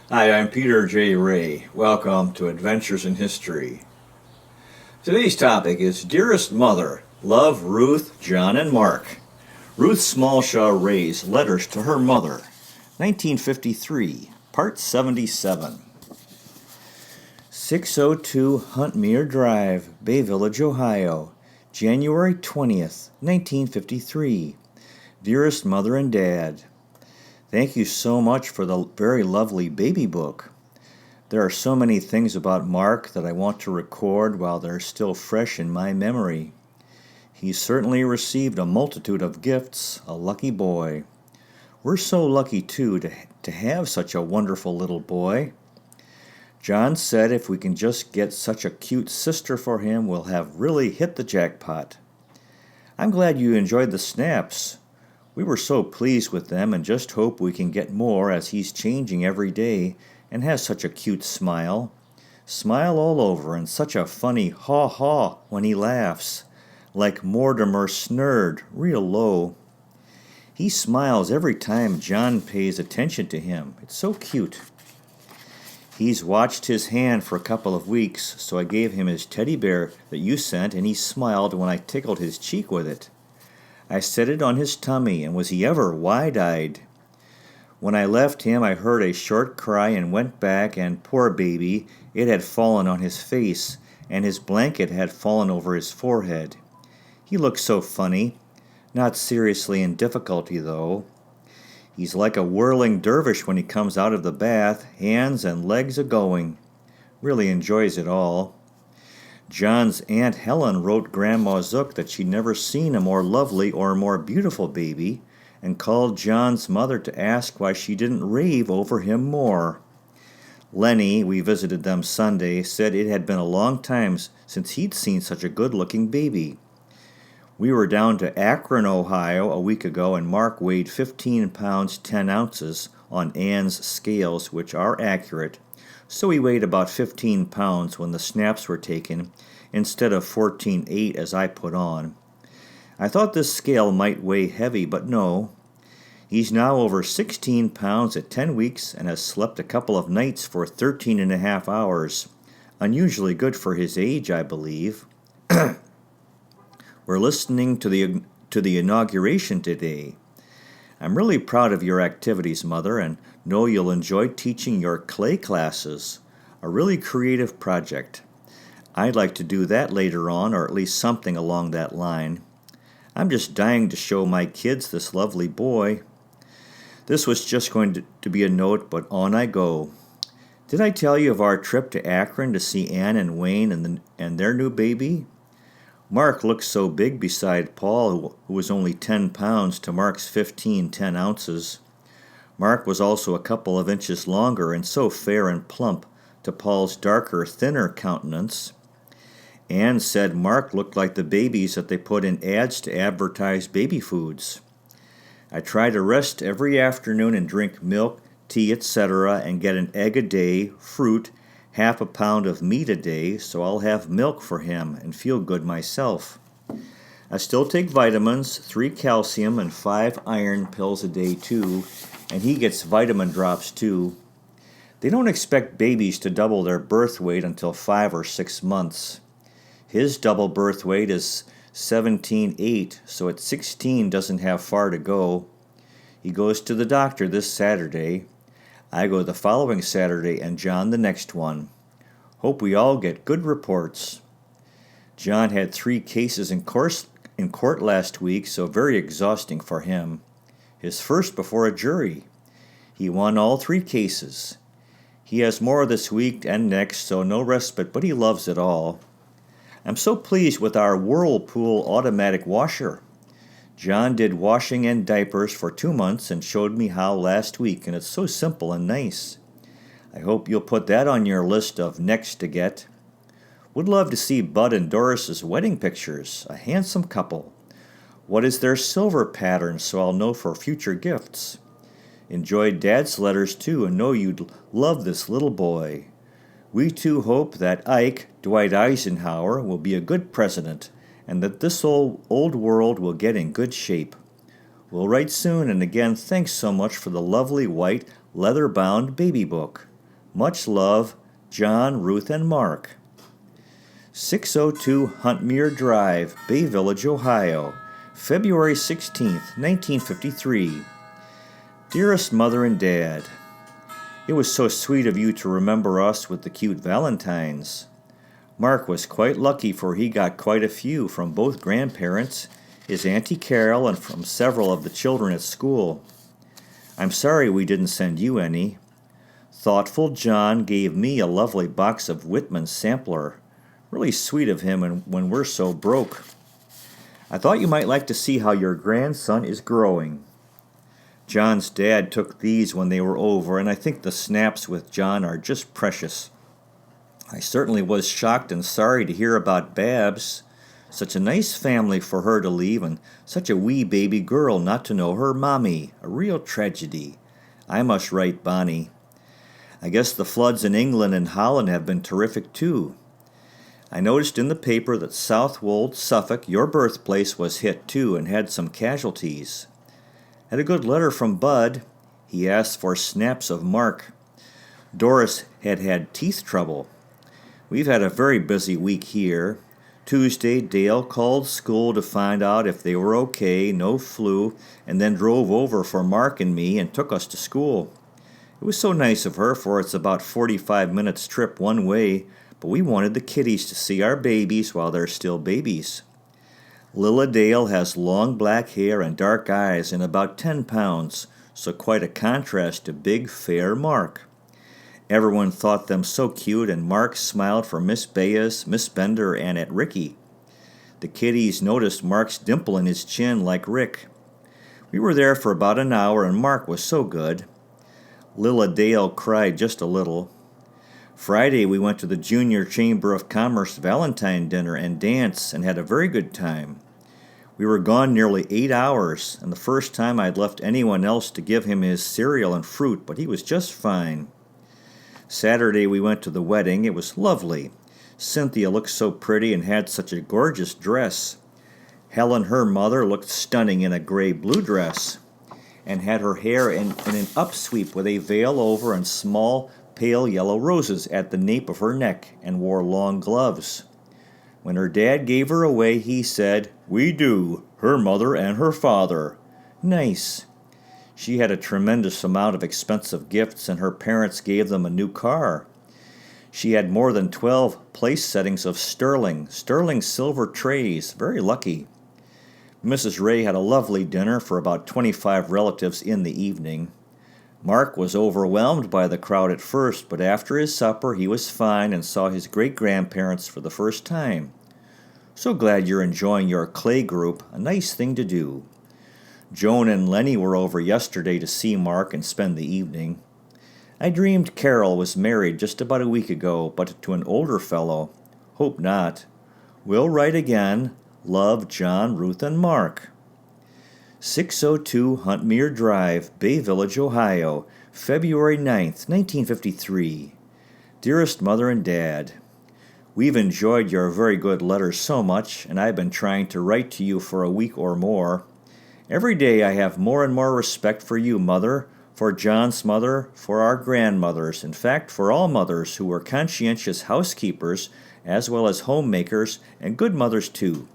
Hi, I'm Peter J. Ray. Welcome to Adventures in History. Today's topic is Dearest Mother, Love, Ruth, John, and Mark. Ruth Smallshaw Ray's Letters to Her Mother, 1953, Part 77. 602 Huntmere Drive, Bay Village, Ohio, January 20th, 1953. Dearest Mother and Dad, thank you so much for the very lovely baby book. There are so many things about Mark that I want to record while they're still fresh in my memory. He certainly received a multitude of gifts, a lucky boy. We're so lucky, too, to have such a wonderful little boy. John said if we can just get such a cute sister for him, we'll have really hit the jackpot. I'm glad you enjoyed the snaps. We were so pleased with them and just hope we can get more as he's changing every day and has such a cute smile. Smile all over and such a funny haw-haw when he laughs, like Mortimer Snurd, real low. He smiles every time John pays attention to him. It's so cute. He's watched his hand for a couple of weeks, so I gave him his teddy bear that you sent, and he smiled when I tickled his cheek with it. I set it on his tummy, and was he ever wide-eyed? When I left him, I heard a short cry and went back, and poor baby, it had fallen on his face, and his blanket had fallen over his forehead. He looked so funny, not seriously in difficulty, though. He's like a whirling dervish when he comes out of the bath, hands and legs a-going. Really enjoys it all. John's Aunt Helen wrote Grandma Zook that she'd never seen a more lovely or more beautiful baby, and called John's mother to ask why she didn't rave over him more. Lenny, we visited them Sunday, said it had been a long time since he'd seen such a good-looking baby. We were down to Akron, Ohio, a week ago, and Mark weighed 15 pounds 10 ounces on Ann's scales, which are accurate. So he weighed about 15 pounds when the snaps were taken, instead of 14.8 as I put on. I thought this scale might weigh heavy, but no. He's now over 16 pounds at 10 weeks and has slept a couple of nights for 13 and a half hours. Unusually good for his age, I believe. We're listening to the inauguration today. I'm really proud of your activities, Mother, and know you'll enjoy teaching your clay classes, a really creative project. I'd like to do that later on, or at least something along that line. I'm just dying to show my kids this lovely boy. This was just going to be a note, but on I go. Did I tell you of our trip to Akron to see Ann and Wayne and their new baby? Mark looked so big beside Paul, who was only 10 pounds to Mark's 15 10 ounces. Mark was also a couple of inches longer and so fair and plump to Paul's darker, thinner countenance. Anne said Mark looked like the babies that they put in ads to advertise baby foods. I try to rest every afternoon and drink milk, tea, etc., and get an egg a day, fruit, half a pound of meat a day, so I'll have milk for him and feel good myself. I still take vitamins, 3 calcium and 5 iron pills a day too, and he gets vitamin drops too. They don't expect babies to double their birth weight until 5 or 6 months. His double birth weight is 17.8, so at 16 doesn't have far to go. He goes to the doctor this Saturday. I go the following Saturday and John the next one. Hope we all get good reports. John had 3 cases in court last week, so very exhausting for him. His first before a jury. He won all 3 cases. He has more this week and next, so no respite, but he loves it all. I'm so pleased with our Whirlpool automatic washer. John did washing and diapers for 2 months and showed me how last week, and it's so simple and nice. I hope you'll put that on your list of next to get. Would love to see Bud and Doris's wedding pictures, a handsome couple. What is their silver pattern so I'll know for future gifts? Enjoyed Dad's letters too and know you'd love this little boy. We too hope that Ike, Dwight Eisenhower, will be a good president and that this old world will get in good shape. We'll write soon, and again, thanks so much for the lovely white, leather-bound baby book. Much love, John, Ruth, and Mark. 602 Huntmere Drive, Bay Village, Ohio, February 16th, 1953. Dearest Mother and Dad, it was so sweet of you to remember us with the cute valentines. Mark was quite lucky, for he got quite a few from both grandparents, his Auntie Carol, and from several of the children at school. I'm sorry we didn't send you any. Thoughtful John gave me a lovely box of Whitman's sampler. Really sweet of him, and when we're so broke. I thought you might like to see how your grandson is growing. John's dad took these when they were over, and I think the snaps with John are just precious. I certainly was shocked and sorry to hear about Babs. Such a nice family for her to leave, and such a wee baby girl not to know her mommy. A real tragedy. I must write Bonnie. I guess the floods in England and Holland have been terrific too. I noticed in the paper that Southwold, Suffolk, your birthplace, was hit too and had some casualties. Had a good letter from Bud. He asked for snaps of Mark. Doris had teeth trouble. We've had a very busy week here. Tuesday, Dale called school to find out if they were okay, no flu, and then drove over for Mark and me and took us to school. It was so nice of her, for it's about 45 minutes trip one way, but we wanted the kiddies to see our babies while they're still babies. Lilla Dale has long black hair and dark eyes and about 10 pounds, so quite a contrast to big, fair Mark. Everyone thought them so cute, and Mark smiled for Miss Bayes, Miss Bender, and at Ricky. The kiddies noticed Mark's dimple in his chin like Rick. We were there for about an hour, and Mark was so good. Lilla Dale cried just a little. Friday we went to the Junior Chamber of Commerce Valentine dinner and dance and had a very good time. We were gone nearly 8 hours, and the first time I'd left anyone else to give him his cereal and fruit, but he was just fine. Saturday we went to the wedding. It was lovely. Cynthia looked so pretty and had such a gorgeous dress. Helen, her mother, looked stunning in a gray-blue dress and had her hair in an upsweep with a veil over and small, pale yellow roses at the nape of her neck, and wore long gloves. When her dad gave her away, he said, "We do, her mother and her father." Nice. She had a tremendous amount of expensive gifts, and her parents gave them a new car. She had more than 12 place settings of sterling silver trays. Very lucky. Mrs. Ray had a lovely dinner for about 25 relatives in the evening. Mark was overwhelmed by the crowd at first, but after his supper he was fine and saw his great-grandparents for the first time. So glad you're enjoying your clay group, a nice thing to do. Joan and Lenny were over yesterday to see Mark and spend the evening. I dreamed Carol was married just about a week ago, but to an older fellow. Hope not. Will write again. Love, John, Ruth, and Mark. 602 Huntmere Drive, Bay Village, Ohio, February 9th, 1953. Dearest Mother and Dad, we've enjoyed your very good letters so much, and I've been trying to write to you for a week or more. Every day I have more and more respect for you, Mother, for John's mother, for our grandmothers, in fact, for all mothers who were conscientious housekeepers, as well as homemakers, and good mothers too.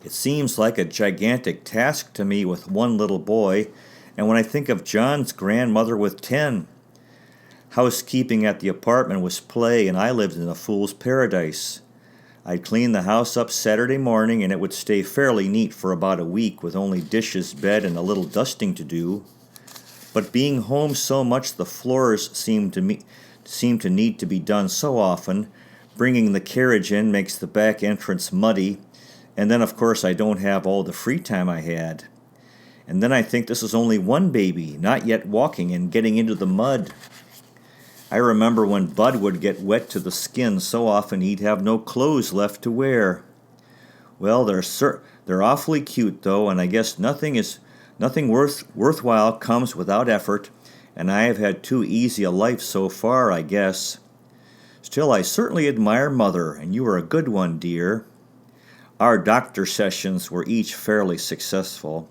It seems like a gigantic task to me with one little boy, and when I think of John's grandmother with 10, housekeeping at the apartment was play, and I lived in a fool's paradise. I'd clean the house up Saturday morning, and it would stay fairly neat for about a week, with only dishes, bed, and a little dusting to do. But being home so much, the floors seem to need to be done so often. Bringing the carriage in makes the back entrance muddy, and then, of course, I don't have all the free time I had. And then I think this is only one baby, not yet walking and getting into the mud. I remember when Bud would get wet to the skin so often he'd have no clothes left to wear. Well, they're awfully cute, though, and I guess nothing worthwhile comes without effort, and I have had too easy a life so far, I guess. Still, I certainly admire Mother, and you are a good one, dear. Our doctor sessions were each fairly successful.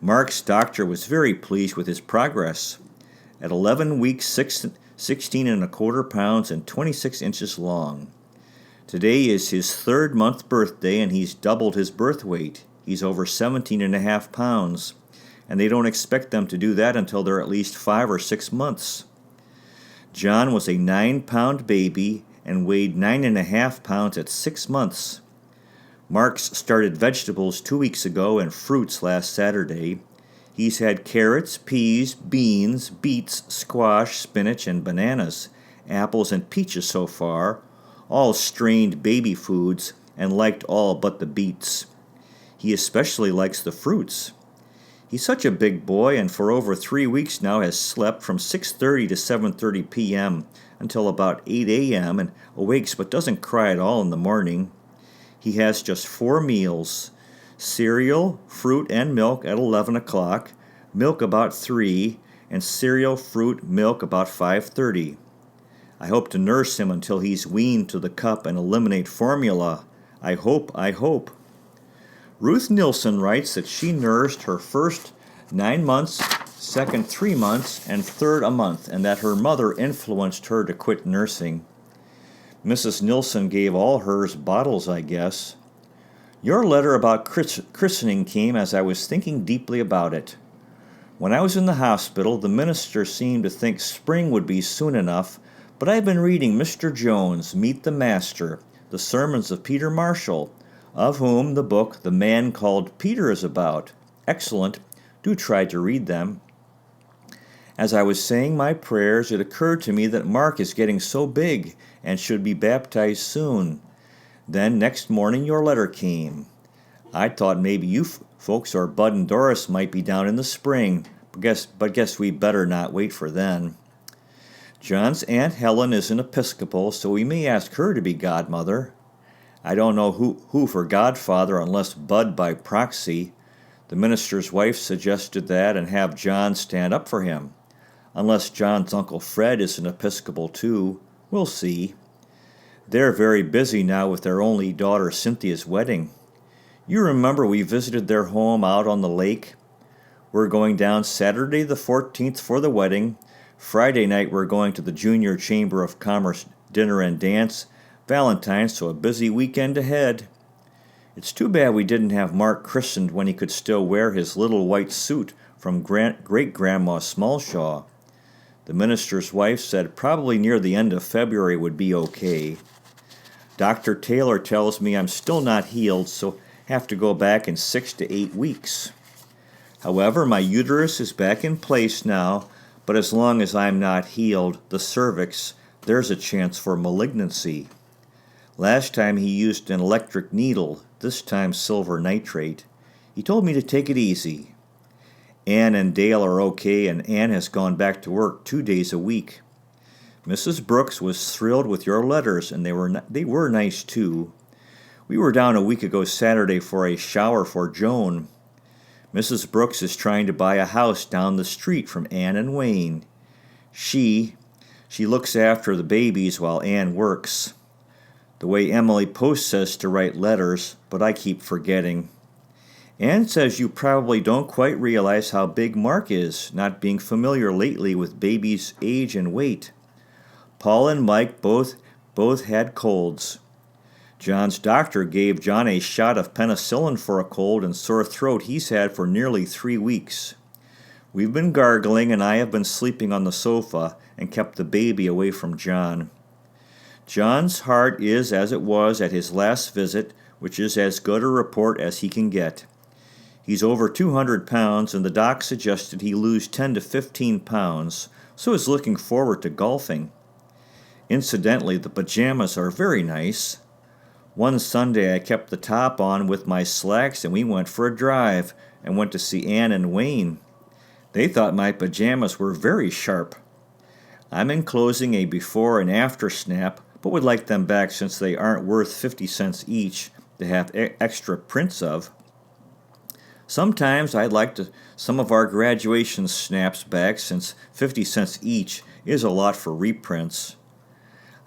Mark's doctor was very pleased with his progress. At 11 weeks, 16 1/4 pounds and 26 inches long. Today is his 3rd month birthday, and he's doubled his birth weight. He's over 17 1/2 pounds, and they don't expect them to do that until they're at least 5 or 6 months. John was a 9-pound baby and weighed 9 1/2 pounds at 6 months. Mark's started vegetables 2 weeks ago and fruits last Saturday. He's had carrots, peas, beans, beets, squash, spinach, and bananas, apples, and peaches so far, all strained baby foods, and liked all but the beets. He especially likes the fruits. He's such a big boy, and for over 3 weeks now has slept from 6:30 to 7:30 p.m. until about 8 a.m. and awakes but doesn't cry at all in the morning. He has just 4 meals: cereal, fruit, and milk at 11 o'clock, milk about 3, and cereal, fruit, milk about 5:30. I hope to nurse him until he's weaned to the cup and eliminate formula. I hope. Ruth Nilsson writes that she nursed her first 9 months, second 3 months, and third a month, and that her mother influenced her to quit nursing. Mrs. Nilsson gave all hers bottles, I guess. Your letter about christening came as I was thinking deeply about it. When I was in the hospital, the minister seemed to think spring would be soon enough, but I've been reading Mr. Jones' Meet the Master, the sermons of Peter Marshall, of whom the book The Man Called Peter is about. Excellent. Do try to read them. As I was saying my prayers, it occurred to me that Mark is getting so big and should be baptized soon. Then next morning your letter came. I thought maybe you folks or Bud and Doris might be down in the spring, but guess we better not wait for then. John's Aunt Helen is an Episcopal, so we may ask her to be godmother. I don't know who for godfather unless Bud by proxy. The minister's wife suggested that and have John stand up for him. Unless John's Uncle Fred is an Episcopal too. We'll see. They're very busy now with their only daughter Cynthia's wedding. You remember we visited their home out on the lake? We're going down Saturday the 14th for the wedding. Friday night we're going to the Junior Chamber of Commerce dinner and dance. Valentine's, so a busy weekend ahead. It's too bad we didn't have Mark christened when he could still wear his little white suit from great-grandma Smallshaw. The minister's wife said probably near the end of February would be okay. Dr. Taylor tells me I'm still not healed, so have to go back in 6 to 8 weeks. However, my uterus is back in place now, but as long as I'm not healed, the cervix, there's a chance for malignancy. Last time he used an electric needle, this time silver nitrate. He told me to take it easy. Ann and Dale are okay, and Ann has gone back to work 2 days a week. Mrs. Brooks was thrilled with your letters, and they were nice too. We were down a week ago Saturday for a shower for Joan. Mrs. Brooks is trying to buy a house down the street from Ann and Wayne. She looks after the babies while Ann works. The way Emily Post says to write letters, but I keep forgetting. Ann says you probably don't quite realize how big Mark is, not being familiar lately with baby's age and weight. Paul and Mike both had colds. John's doctor gave John a shot of penicillin for a cold and sore throat he's had for nearly 3 weeks. We've been gargling, and I have been sleeping on the sofa and kept the baby away from John. John's heart is as it was at his last visit, which is as good a report as he can get. He's over 200 pounds, and the doc suggested he lose 10 to 15 pounds, so is looking forward to golfing. Incidentally, the pajamas are very nice. One Sunday I kept the top on with my slacks, and we went for a drive and went to see Ann and Wayne. They thought my pajamas were very sharp. I'm enclosing a before and after snap, but would like them back since they aren't worth 50 cents each to have extra prints of. Sometimes I'd like some of our graduation snaps back since 50 cents each is a lot for reprints.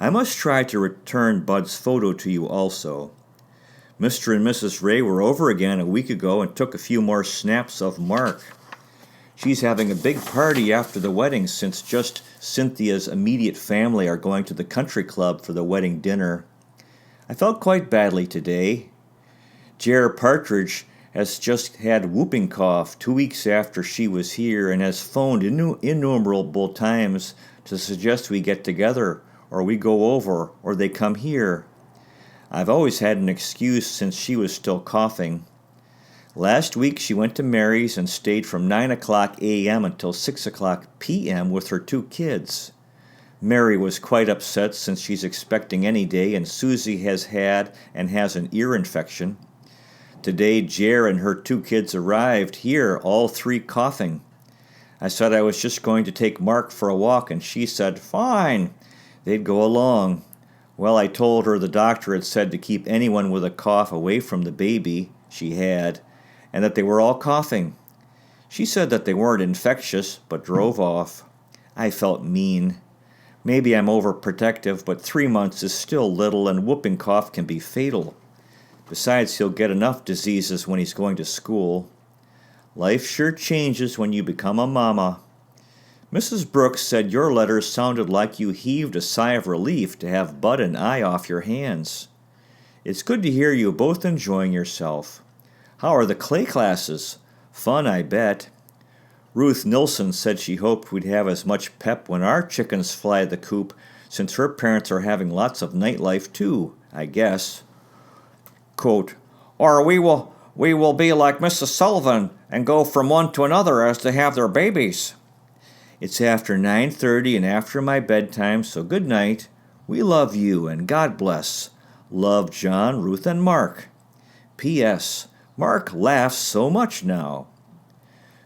I must try to return Bud's photo to you also. Mr. and Mrs. Ray were over again a week ago and took a few more snaps of Mark. She's having a big party after the wedding since just Cynthia's immediate family are going to the country club for the wedding dinner. I felt quite badly today. Jer Partridge has just had whooping cough 2 weeks after she was here and has phoned innumerable times to suggest we get together or we go over or they come here. I've always had an excuse since she was still coughing. Last week she went to Mary's and stayed from 9 o'clock a.m. until 6 o'clock p.m. with her 2 kids. Mary was quite upset since she's expecting any day and Susie has had and has an ear infection. Today Jer and her 2 kids arrived here, all 3 coughing. I said I was just going to take Mark for a walk and she said, "Fine." They'd go along. Well, I told her the doctor had said to keep anyone with a cough away from the baby she had, and that they were all coughing. She said that they weren't infectious, but drove off. I felt mean. Maybe I'm overprotective, but 3 months is still little and whooping cough can be fatal. Besides, he'll get enough diseases when he's going to school. Life sure changes when you become a mama. Mrs. Brooks said your letters sounded like you heaved a sigh of relief to have Bud and I off your hands. It's good to hear you both enjoying yourself. How are the clay classes? Fun, I bet. Ruth Nilsson said she hoped we'd have as much pep when our chickens fly the coop, since her parents are having lots of nightlife too, I guess. Quote, "Or we will be like Mrs. Sullivan and go from one to another as they have their babies." It's after 9:30 and after my bedtime, so good night. We love you and God bless. Love, John, Ruth, and Mark. P.S. Mark laughs so much now.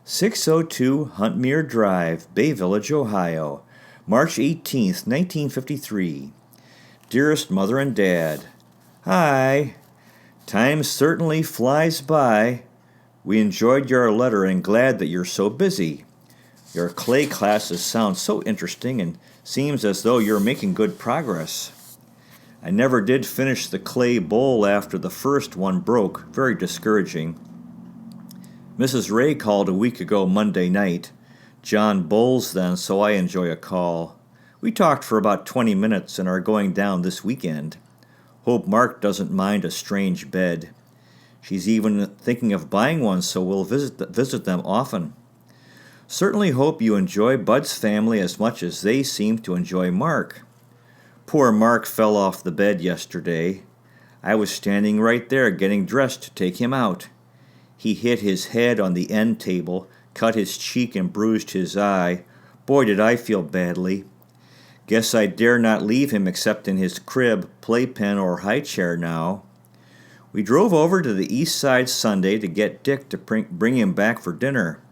602 Huntmere Drive, Bay Village, Ohio, March 18th, 1953. Dearest Mother and Dad, Hi. Time certainly flies by. We enjoyed your letter and glad that you're so busy. Your clay classes sound so interesting and seems as though you're making good progress. I never did finish the clay bowl after the first one broke, very discouraging. Mrs. Ray called a week ago Monday night. John bowls then, so I enjoy a call. We talked for about 20 minutes and are going down this weekend. Hope Mark doesn't mind a strange bed. She's even thinking of buying one, so we'll visit them often. Certainly hope you enjoy Bud's family as much as they seem to enjoy Mark. Poor Mark fell off the bed yesterday. I was standing right there getting dressed to take him out. He hit his head on the end table, cut his cheek and bruised his eye. Boy, did I feel badly. Guess I dare not leave him except in his crib, playpen, or high chair now. We drove over to the east side Sunday to get Dick to bring him back for dinner.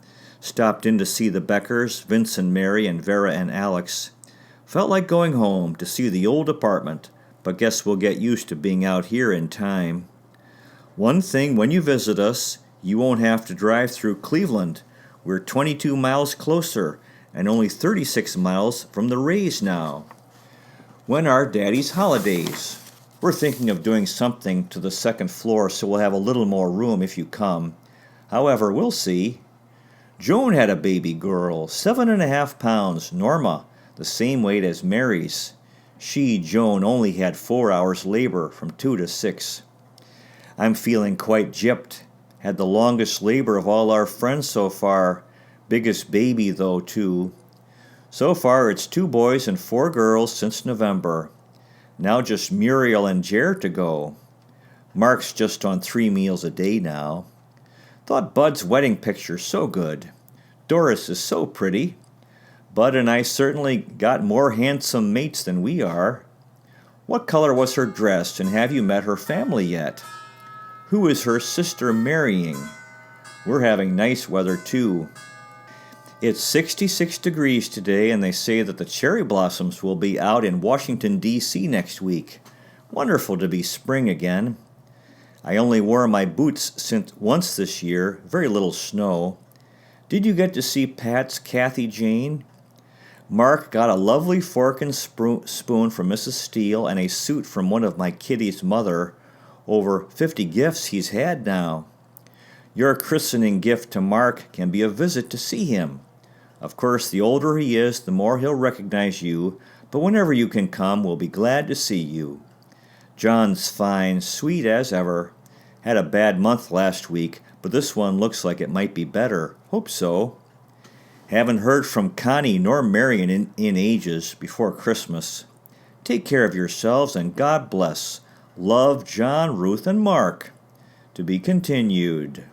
Stopped in to see the Beckers, Vince and Mary, and Vera and Alex. Felt like going home to see the old apartment, but guess we'll get used to being out here in time. One thing, when you visit us, you won't have to drive through Cleveland. We're 22 miles closer and only 36 miles from the Rays now. When are Daddy's holidays? We're thinking of doing something to the second floor so we'll have a little more room if you come. However, we'll see. Joan had a baby girl, 7.5 pounds, Norma, the same weight as Mary's. She, Joan, only had 4 hours labor from 2 to 6. I'm feeling quite gypped. Had the longest labor of all our friends so far. Biggest baby, though, too. So far, it's 2 boys and 4 girls since November. Now just Muriel and Jer to go. Mark's just on 3 meals a day now. Thought Bud's wedding picture so good. Doris is so pretty. Bud and I certainly got more handsome mates than we are. What color was her dress, and have you met her family yet? Who is her sister marrying? We're having nice weather, too. It's 66 degrees today, and they say that the cherry blossoms will be out in Washington, D.C. next week. Wonderful to be spring again. I only wore my boots since once this year, very little snow. Did you get to see Pat's Kathy Jane? Mark got a lovely fork and spoon from Mrs. Steele and a suit from one of my kitty's mother. Over 50 gifts he's had now. Your christening gift to Mark can be a visit to see him. Of course, the older he is, the more he'll recognize you, but whenever you can come, we'll be glad to see you. John's fine, sweet as ever. Had a bad month last week, but this one looks like it might be better. Hope so. Haven't heard from Connie nor Marion in ages before Christmas. Take care of yourselves and God bless. Love, John, Ruth, and Mark. To be continued.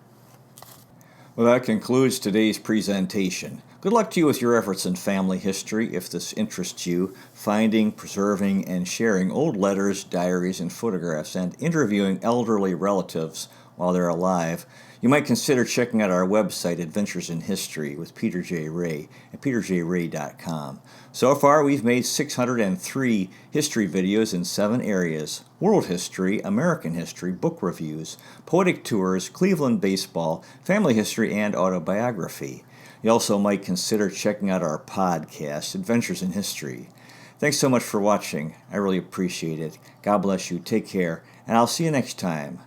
Well, that concludes today's presentation. Good luck to you with your efforts in family history if this interests you, finding, preserving, and sharing old letters, diaries, and photographs, and interviewing elderly relatives while they're alive. You might consider checking out our website, Adventures in History, with Peter J. Ray at peterjray.com. So far, we've made 603 history videos in 7 areas: world history, American history, book reviews, poetic tours, Cleveland baseball, family history, and autobiography. You also might consider checking out our podcast, Adventures in History. Thanks so much for watching. I really appreciate it. God bless you. Take care, and I'll see you next time.